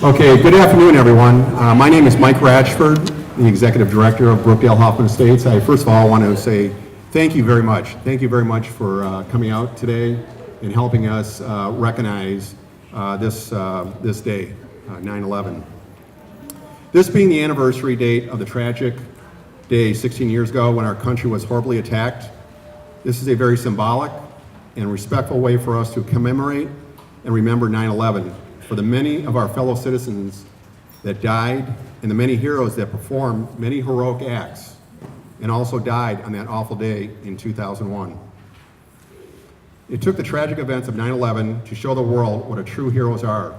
Okay, good afternoon, everyone. My name is Mike Ratchford, the Executive Director of Brookdale Hoffman Estates. I first of all want to say thank you very much. Thank you very much for coming out today and helping us recognize this day, 9/11. This being the anniversary date of the tragic day 16 years ago when our country was horribly attacked, this is a very symbolic and respectful way for us to commemorate and remember 9/11 for the many of our fellow citizens that died and the many heroes that performed many heroic acts and also died on that awful day in 2001. It took the tragic events of 9/11 to show the world what a true heroes are.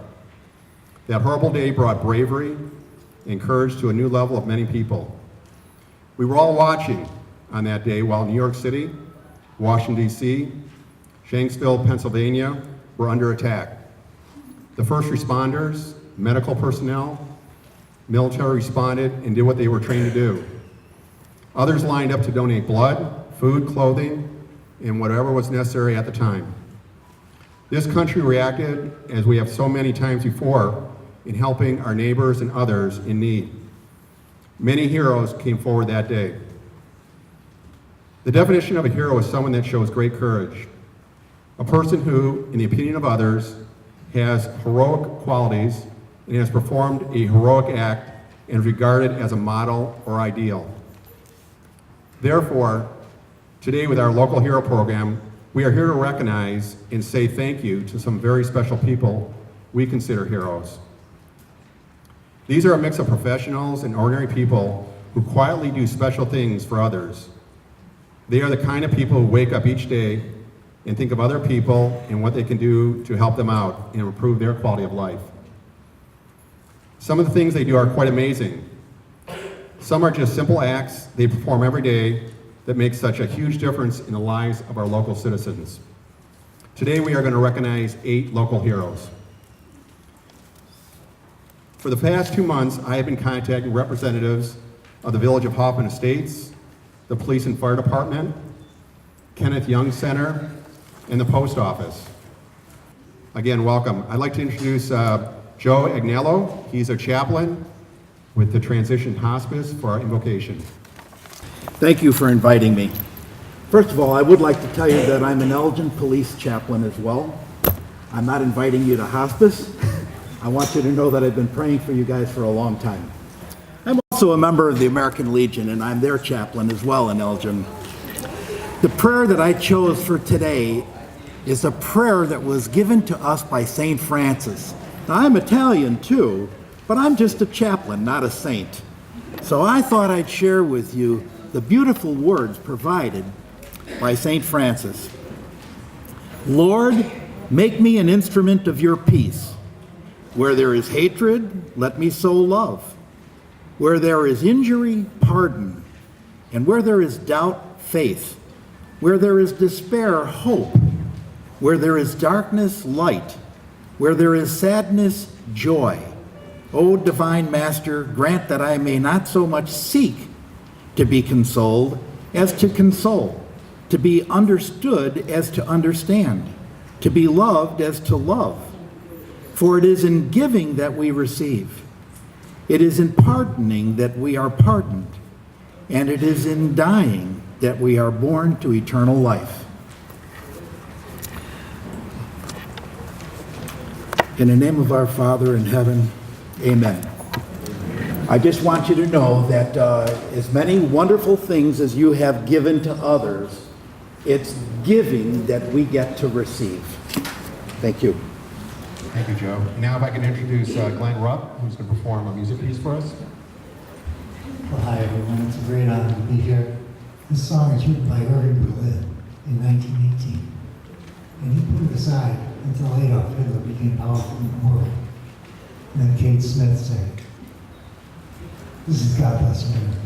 That horrible day brought bravery and courage to a new level of many people. We were all watching on that day while New York City, Washington, D.C., Shanksville, Pennsylvania were under attack. The first responders, medical personnel, military responded and did what they were trained to do. Others lined up to donate blood, food, clothing, and whatever was necessary at the time. This country reacted, as we have so many times before, in helping our neighbors and others in need. Many heroes came forward that day. The definition of a hero is someone that shows great courage, a person who, in the opinion of others, has heroic qualities and has performed a heroic act and is regarded as a model or ideal. Therefore, today with our local hero program, we are here to recognize and say thank you to some very special people we consider heroes. These are a mix of professionals and ordinary people who quietly do special things for others. They are the kind of people who wake up each day and think of other people and what they can do to help them out and improve their quality of life. Some of the things they do are quite amazing. Some are just simple acts they perform every day that make such a huge difference in the lives of our local citizens. Today we are going to recognize 8 local heroes. For the past 2 months, I have been contacting representatives of the Village of Hoffman Estates, the Police and Fire Department, Kenneth Young Center, and the Post Office. Again, welcome. I'd like to introduce Joe AGNELLO. He's a chaplain with the Transition Hospice for our invocation. Thank you for inviting me. First of all, I would like to tell you that I'm an Elgin police chaplain as well. I'm not inviting you to hospice. I want you to know that I've been praying for you guys for a long time. I'm also a member of the American Legion, and I'm their chaplain as well in Elgin. The prayer that I chose for today is a prayer that was given to us by St. Francis. Now, I'm Italian too, but I'm just a chaplain, not a saint. So I thought I'd share with you the beautiful words provided by St. Francis. Lord, make me an instrument of your peace. Where there is hatred, let me sow love. Where there is injury, pardon. And where there is doubt, faith. Where there is despair, hope. Where there is darkness, light. Where there is sadness, joy. O divine Master, grant that I may not so much seek to be consoled as to console, to be understood as to understand, to be loved as to love. For it is in giving that we receive. It is in pardoning that we are pardoned. And it is in dying that we are born to eternal life. In the name of our Father in heaven, amen. I just want you to know that as many wonderful things as you have given to others, it's giving that we get to receive. Thank you. Thank you, Joe. Now if I can introduce Glen Rupp, who's going to perform a music piece for us. Well, hi everyone, it's a great honor to be here. This song is written by Glen in 1918. And he put it aside until Adolf Hitler became powerful in the world. And then Kate Smith sang it. This is God Bless America.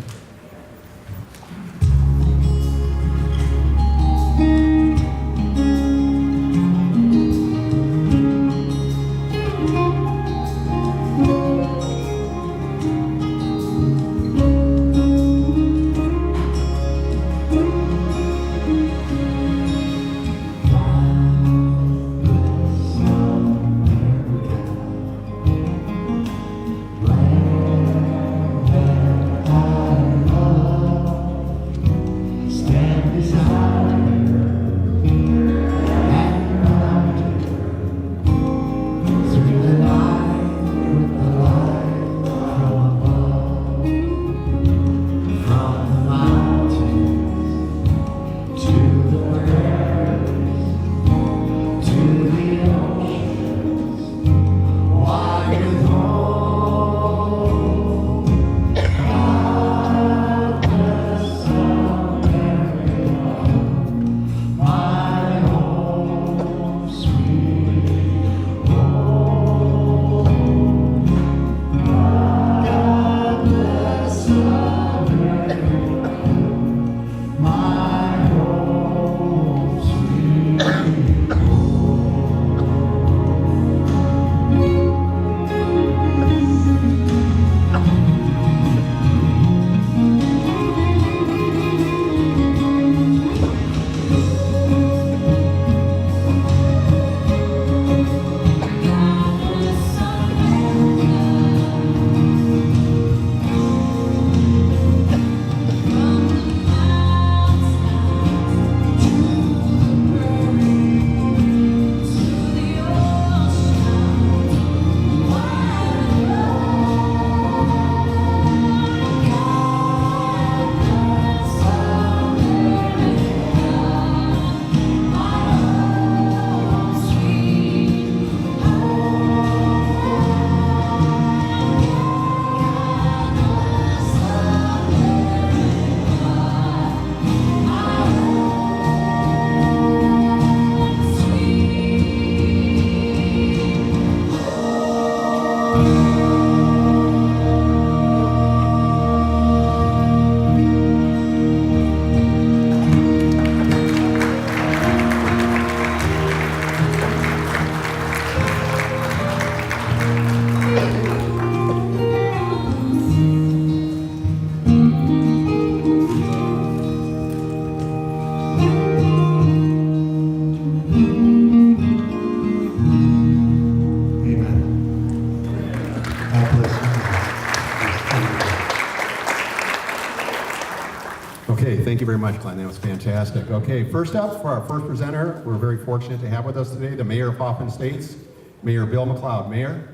Okay, thank you very much, Glenn. That was fantastic. Okay, first up, for our first presenter, we're very fortunate to have with us today the Mayor of Hoffman Estates, Mayor Bill McLeod. Mayor?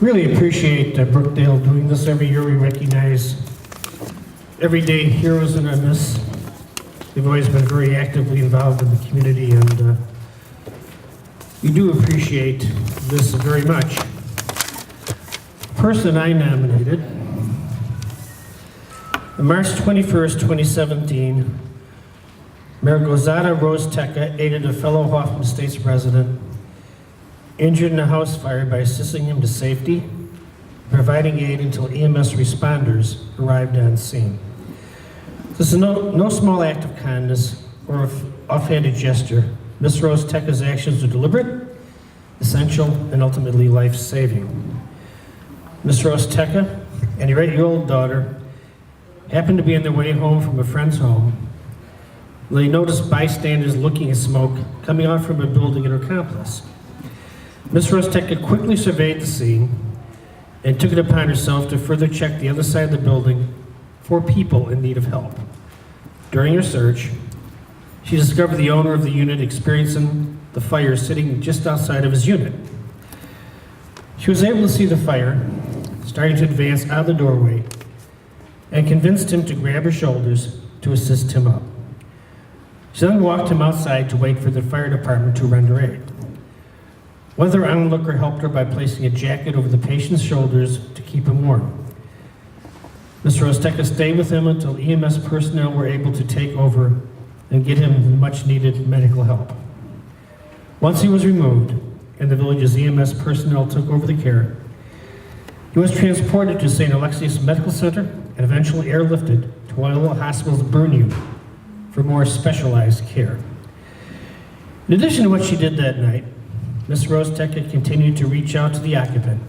Really appreciate Brookdale doing this every year. We recognize everyday heroes in our midst. They've always been very actively involved in the community, and we do appreciate this very much. The person I nominated, on March 21st, 2017, Mayor Gozada Rose Tecca aided a fellow Hoffman Estates resident injured in a house fire by assisting him to safety, providing aid until EMS responders arrived on scene. This is no small act of kindness or offhanded gesture. Ms. Rose Tecca's actions are deliberate, essential, and ultimately life-saving. Ms. Rose Tecca and her 8-year-old daughter happened to be on their way home from a friend's home when they noticed bystanders looking at smoke coming out from a building in her complex. Ms. Rose Tecca quickly surveyed the scene and took it upon herself to further check the other side of the building for people in need of help. During her search, she discovered the owner of the unit experiencing the fire sitting just outside of his unit. She was able to see the fire starting to advance out of the doorway and convinced him to grab her shoulders to assist him up. She then walked him outside to wait for the fire department to render aid. One other onlooker helped her by placing a jacket over the patient's shoulders to keep him warm. Mr. Rose Tecca stayed with him until EMS personnel were able to take over and get him much-needed medical help. Once he was removed and the village's EMS personnel took over the care, he was transported to St. Alexius Medical Center and eventually airlifted to Wailoa Hospital's burn unit for more specialized care. In addition to what she did that night, Ms. Rose Tecca continued to reach out to the occupant,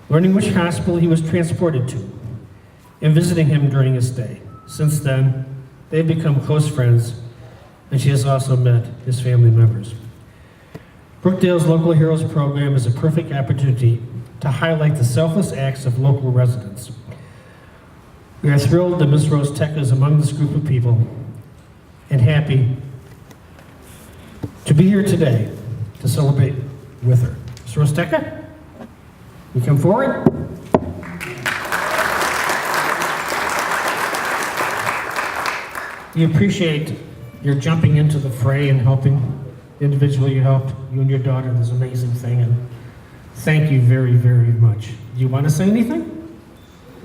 learning which hospital he was transported to, and visiting him during his stay. Since then, they've become close friends, and she has also met his family members. Brookdale's Local Heroes program is a perfect opportunity to highlight the selfless acts of local residents. We are thrilled that Ms. Rose Tecca is among this group of people and happy to be here today to celebrate with her. Ms. Rose Tecca, you come forward. We appreciate your jumping into the fray and helping the individual you helped, you and your daughter, this amazing thing, and thank you very, very much. Do you want to say anything?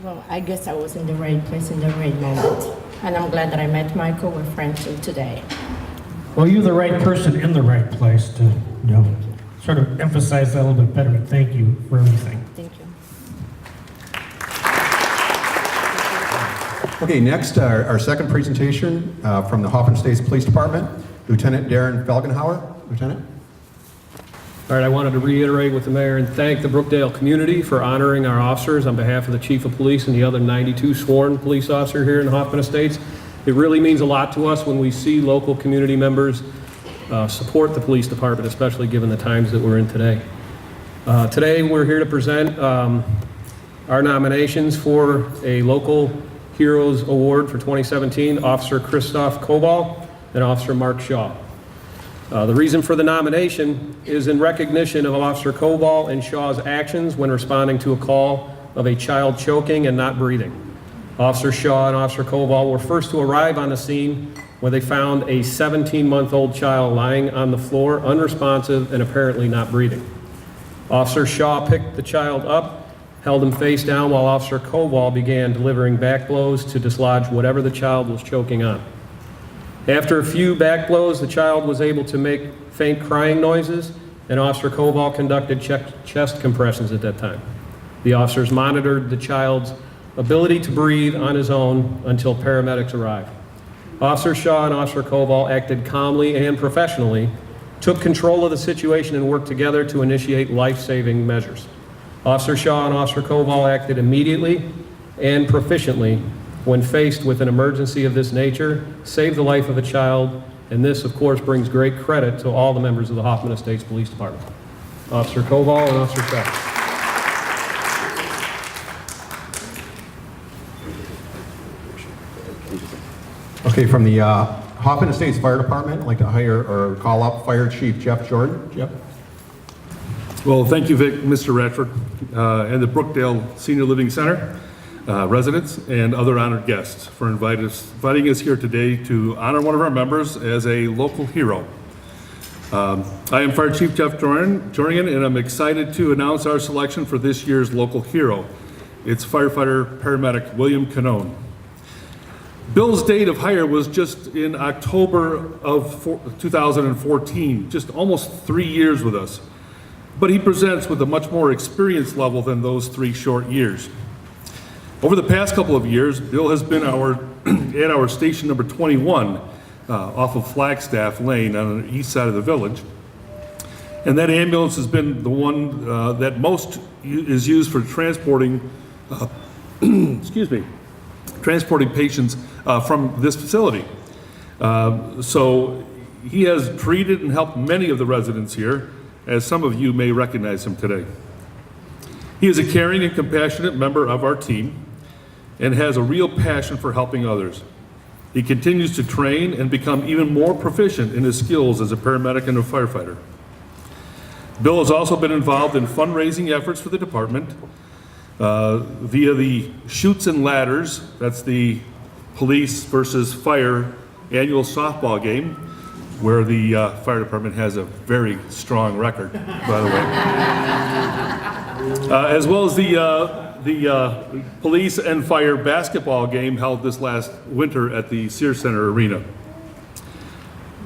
Well, I guess I was in the right place in the right moment. And I'm glad that I met Michael, we're friends till today. Well, you're the right person in the right place to, sort of emphasize that a little bit better, but thank you for everything. Thank you. Okay, next, our second presentation from the Hoffman Estates Police Department, Lieutenant Darren Felgenhauer. Lieutenant? All right, I wanted to reiterate with the mayor and thank the Brookdale community for honoring our officers on behalf of the Chief of Police and the other 92 sworn police officers here in Hoffman Estates. It really means a lot to us when we see local community members support the police department, especially given the times that we're in today. Today we're here to present our nominations for a Local Heroes Award for 2017, Officer Christoph Kobal and Officer Mark Shaw. The reason for the nomination is in recognition of Officer Kobal and Shaw's actions when responding to a call of a child choking and not breathing. Officer Shaw and Officer Kobal were first to arrive on the scene where they found a 17-month-old child lying on the floor, unresponsive and apparently not breathing. Officer Shaw picked the child up, held him face down while Officer Kobal began delivering back blows to dislodge whatever the child was choking on. After a few back blows, the child was able to make faint crying noises and Officer Koval conducted chest compressions at that time. The officers monitored the child's ability to breathe on his own until paramedics arrived. Officer Shaw and Officer Koval acted calmly and professionally, took control of the situation and worked together to initiate life-saving measures. Officer Shaw and Officer Koval acted immediately and proficiently when faced with an emergency of this nature, saved the life of a child, and this, of course, brings great credit to all the members of the Hoffman Estates Police Department. Officer Koval and Officer Shaw. Okay, from the Hoffman Estates Fire Department, I'd like to hire or call up Fire Chief Jeff Jordan. Jeff? Well, thank you, Vic, Mr. Ratchford, and the Brookdale Senior Living Center residents and other honored guests for inviting us here today to honor one of our members as a local hero. I am Fire Chief Jeff Jordan, and I'm excited to announce our selection for this year's local hero. It's firefighter paramedic William Canone. Bill's date of hire was just in October of 2014, just almost 3 years with us. But he presents with a much more experience level than those 3 short years. Over the past couple of years, Bill has been at our station number 21 off of Flagstaff Lane on the east side of the village. And that ambulance has been the one that most is used for transporting, transporting patients from this facility. So he has treated and helped many of the residents here, as some of you may recognize him today. He is a caring and compassionate member of our team and has a real passion for helping others. He continues to train and become even more proficient in his skills as a paramedic and a firefighter. Bill has also been involved in fundraising efforts for the department via the Chutes and Ladders, that's the police versus fire annual softball game, where the fire department has a very strong record, by the way. As well as the police and fire basketball game held this last winter at the Sears Center Arena.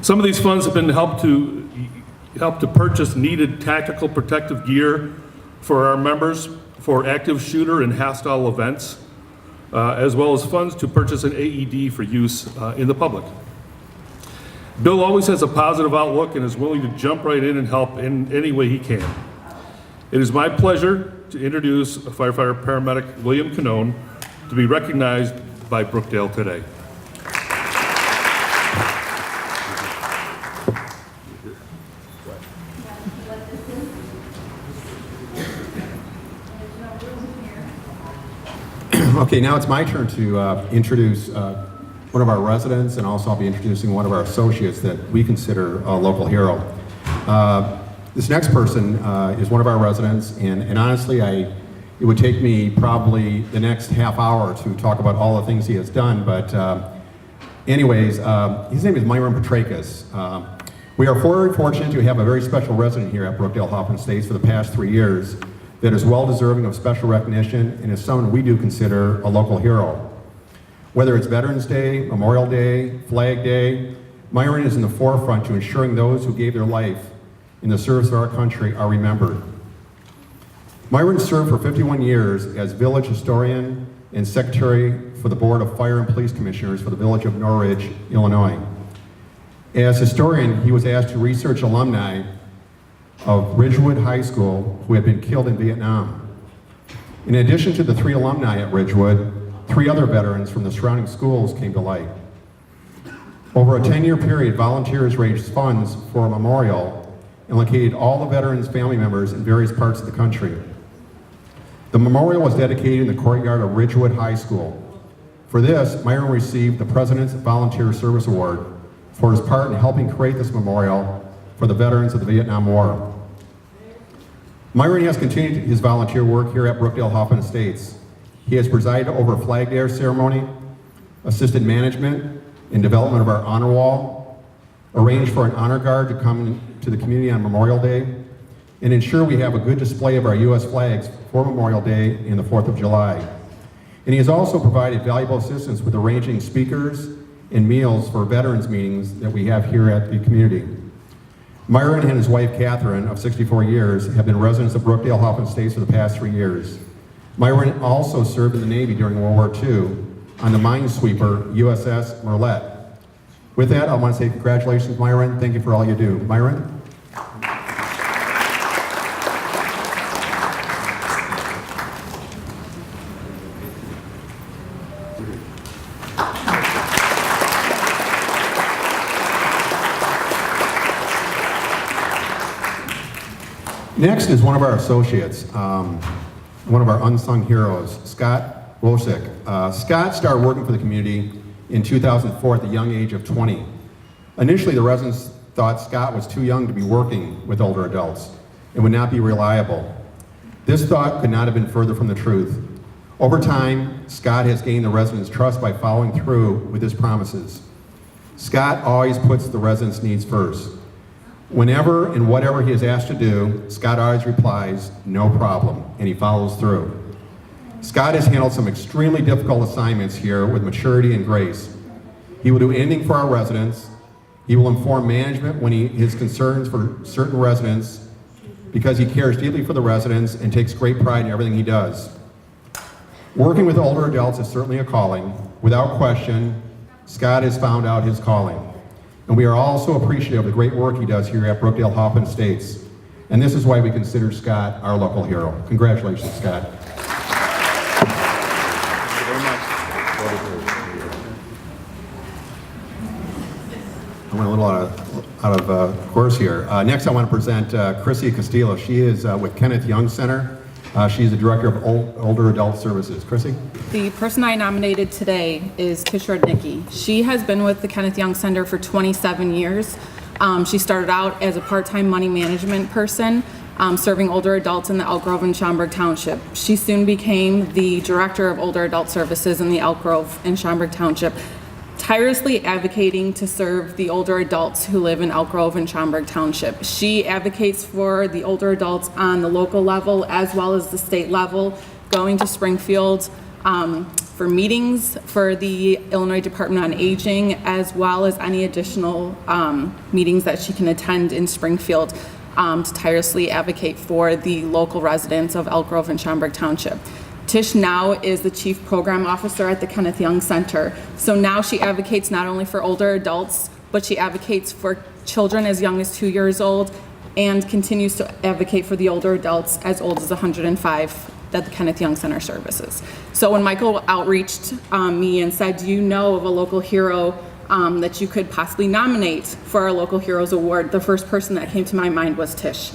Some of these funds have been helped to purchase needed tactical protective gear for our members for active shooter and hostile events, as well as funds to purchase an AED for use in the public. Bill always has a positive outlook and is willing to jump right in and help in any way he can. It is my pleasure to introduce firefighter paramedic William Canone to be recognized by Brookdale today. Okay, now it's my turn to introduce one of our residents, and also I'll be introducing one of our associates that we consider a local hero. This next person is one of our residents, and honestly, it would take me probably the next half hour to talk about all the things he has done, but anyways, his name is Myron Petrakis. We are very fortunate to have a very special resident here at Brookdale Hoffman Estates for the past 3 years that is well deserving of special recognition and is someone we do consider a local hero. Whether it's Veterans Day, Memorial Day, Flag Day, Myron is in the forefront to ensuring those who gave their life in the service of our country are remembered. Myron served for 51 years as village historian and secretary for the Board of Fire and Police Commissioners for the village of Norridge, Illinois. As historian, he was asked to research alumni of Ridgewood High School who had been killed in Vietnam. In addition to the 3 alumni at Ridgewood, 3 other veterans from the surrounding schools came to light. Over a 10-year period, volunteers raised funds for a memorial and located all the veterans' family members in various parts of the country. The memorial was dedicated in the courtyard of Ridgewood High School. For this, Myron received the President's Volunteer Service Award for his part in helping create this memorial for the veterans of the Vietnam War. Myron has continued his volunteer work here at Brookdale Hoffman Estates. He has presided over a Flag Day ceremony, assisted management and development of our honor wall, arranged for an honor guard to come to the community on Memorial Day, and ensure we have a good display of our U.S. flags for Memorial Day and the 4th of July. And he has also provided valuable assistance with arranging speakers and meals for veterans meetings that we have here at the community. Myron and his wife Catherine, of 64 years, have been residents of Brookdale Hoffman Estates for the past 3 years. Myron also served in the Navy during World War II on the minesweeper USS McLeod. With that, I want to say congratulations, Myron. Thank you for all you do. Myron? Next is one of our associates, one of our unsung heroes, Scott Wosick. Scott started working for the community in 2004 at the young age of 20. Initially, the residents thought Scott was too young to be working with older adults and would not be reliable. This thought could not have been further from the truth. Over time, Scott has gained the residents' trust by following through with his promises. Scott always puts the residents' needs first. Whenever and whatever he is asked to do, Scott always replies, "No problem," and he follows through. Scott has handled some extremely difficult assignments here with maturity and grace. He will do anything for our residents. He will inform management when his concerns for certain residents because he cares deeply for the residents and takes great pride in everything he does. Working with older adults is certainly a calling. Without question, Scott has found out his calling. And we are also appreciative of the great work he does here at Brookdale Hoffman Estates. And this is why we consider Scott our local hero. Congratulations, Scott. I went a little out of course here. Next, I want to present CRISSY Castillo. She is with Kenneth Young Center. She's the Director of Older Adult Services. CRISSY? The person I nominated today is Tish Rudnicki. She has been with the Kenneth Young Center for 27 years. She started out as a part-time money management person, serving older adults in the Elk Grove and Schaumburg Township. She soon became the Director of Older Adult Services in the Elk Grove and Schaumburg Township, tirelessly advocating to serve the older adults who live in Elk Grove and Schaumburg Township. She advocates for the older adults on the local level as well as the state level, going to Springfield for meetings for the Illinois Department on Aging, as well as any additional meetings that she can attend in Springfield to tirelessly advocate for the local residents of Elk Grove and Schaumburg Township. Tish now is the Chief Program Officer at the Kenneth Young Center. So now she advocates not only for older adults, but she advocates for children as young as 2 years old and continues to advocate for the older adults as old as 105 that the Kenneth Young Center services. So when Michael outreached me and said, do you know of a local hero that you could possibly nominate for our Local Heroes Award, the first person that came to my mind was Tish.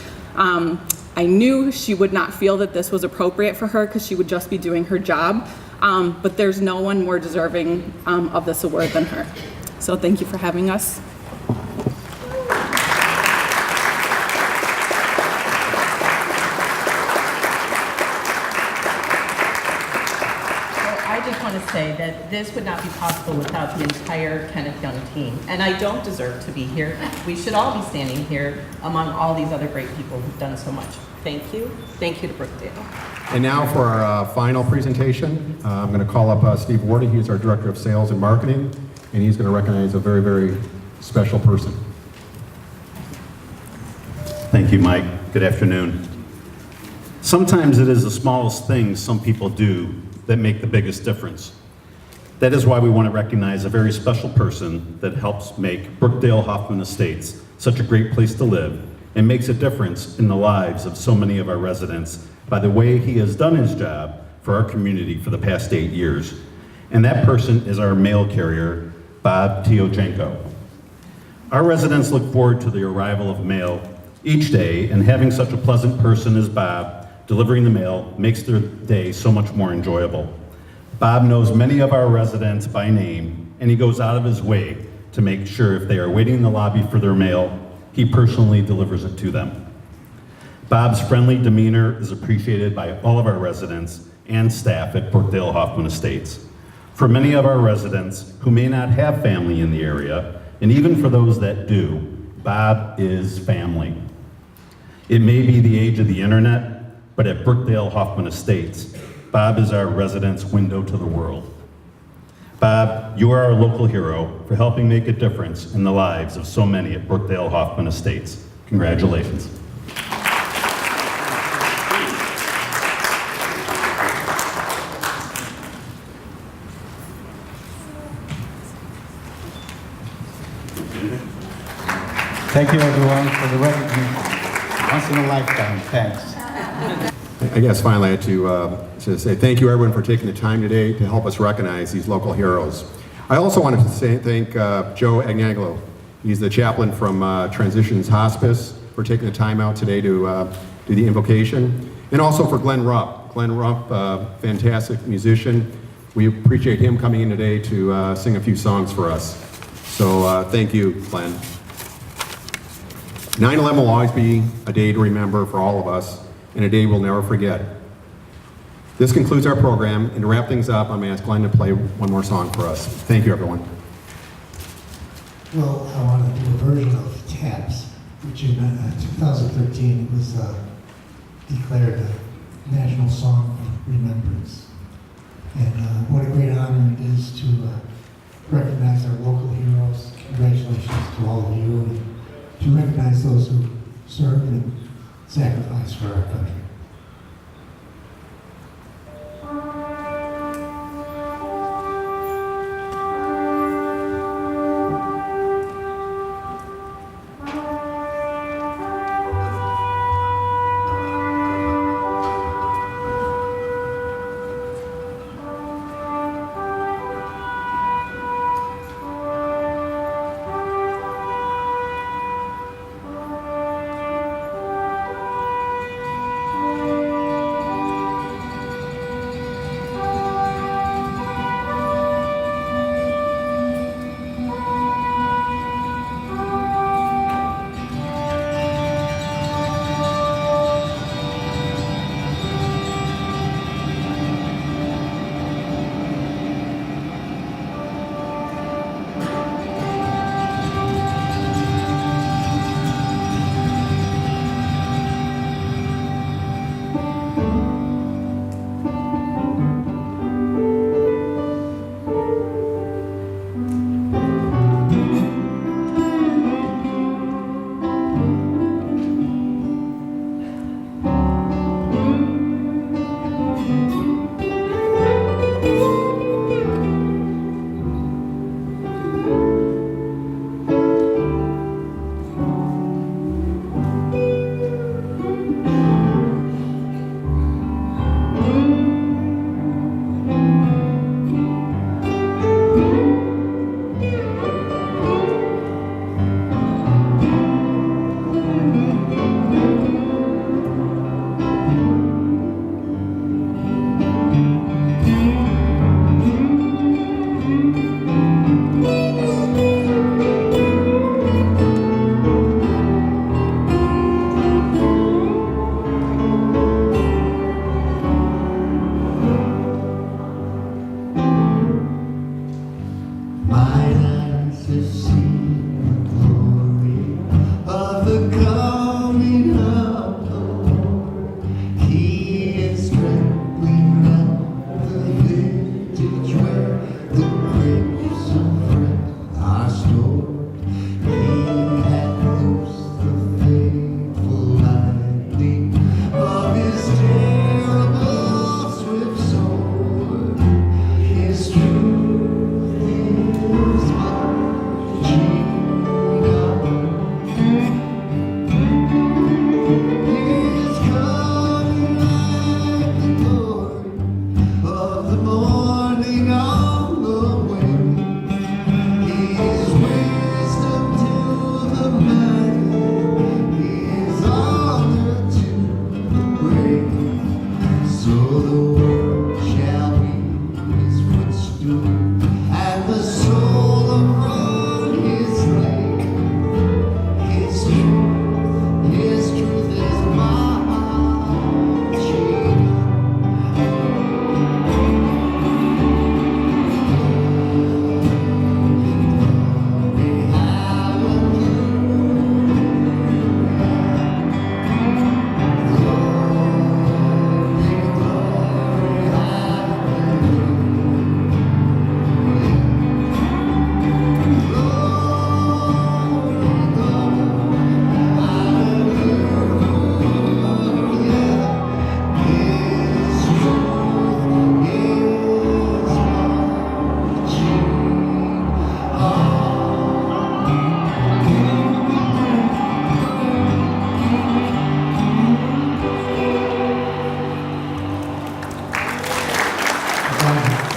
I knew she would not feel that this was appropriate for her because she would just be doing her job, but there's no one more deserving of this award than her. So thank you for having us. I just want to say that this would not be possible without the entire Kenneth Young team. And I don't deserve to be here. We should all be standing here among all these other great people who've done so much. Thank you. Thank you to Brookdale. And now for our final presentation, I'm going to call up Steve Wardy. He's our Director of Sales and Marketing, and he's going to recognize a very, very special person. Thank you, Mike. Good afternoon. Sometimes it is the smallest things some people do that make the biggest difference. That is why we want to recognize a very special person that helps make Brookdale Hoffman Estates such a great place to live and makes a difference in the lives of so many of our residents by the way he has done his job for our community for the past 8 years. And that person is our mail carrier, Bob Teochenko. Our residents look forward to the arrival of mail each day, and having such a pleasant person as Bob delivering the mail makes their day so much more enjoyable. Bob knows many of our residents by name, and he goes out of his way to make sure if they are waiting in the lobby for their mail, he personally delivers it to them. Bob's friendly demeanor is appreciated by all of our residents and staff at Brookdale Hoffman Estates. For many of our residents who may not have family in the area, and even for those that do, Bob is family. It may be the age of the internet, but at Brookdale Hoffman Estates, Bob is our residents' window to the world. Bob, you are our local hero for helping make a difference in the lives of so many at Brookdale Hoffman Estates. Congratulations. Thank you, everyone, for the recognition. Once in a lifetime, thanks. I guess finally I had to say thank you everyone for taking the time today to help us recognize these local heroes. I also wanted to thank Joe AGNELLO. He's the chaplain from Transitions Hospice for taking the time out today to do the invocation. And also for Glen Rupp. Glen Rupp, fantastic musician. We appreciate him coming in today to sing a few songs for us. So thank you, Glen. 9/11 will always be a day to remember for all of us, and a day we'll never forget. This concludes our program, and to wrap things up, I'm going to ask Glenn to play one more song for us. Thank you, everyone. Well, I want to do a version of Taps, which in 2013 was declared a National Song of Remembrance. And what a great honor it is to recognize our local heroes. Congratulations to all of you, and to recognize those who served and sacrificed for our country.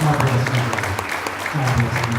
God bless you. God bless you.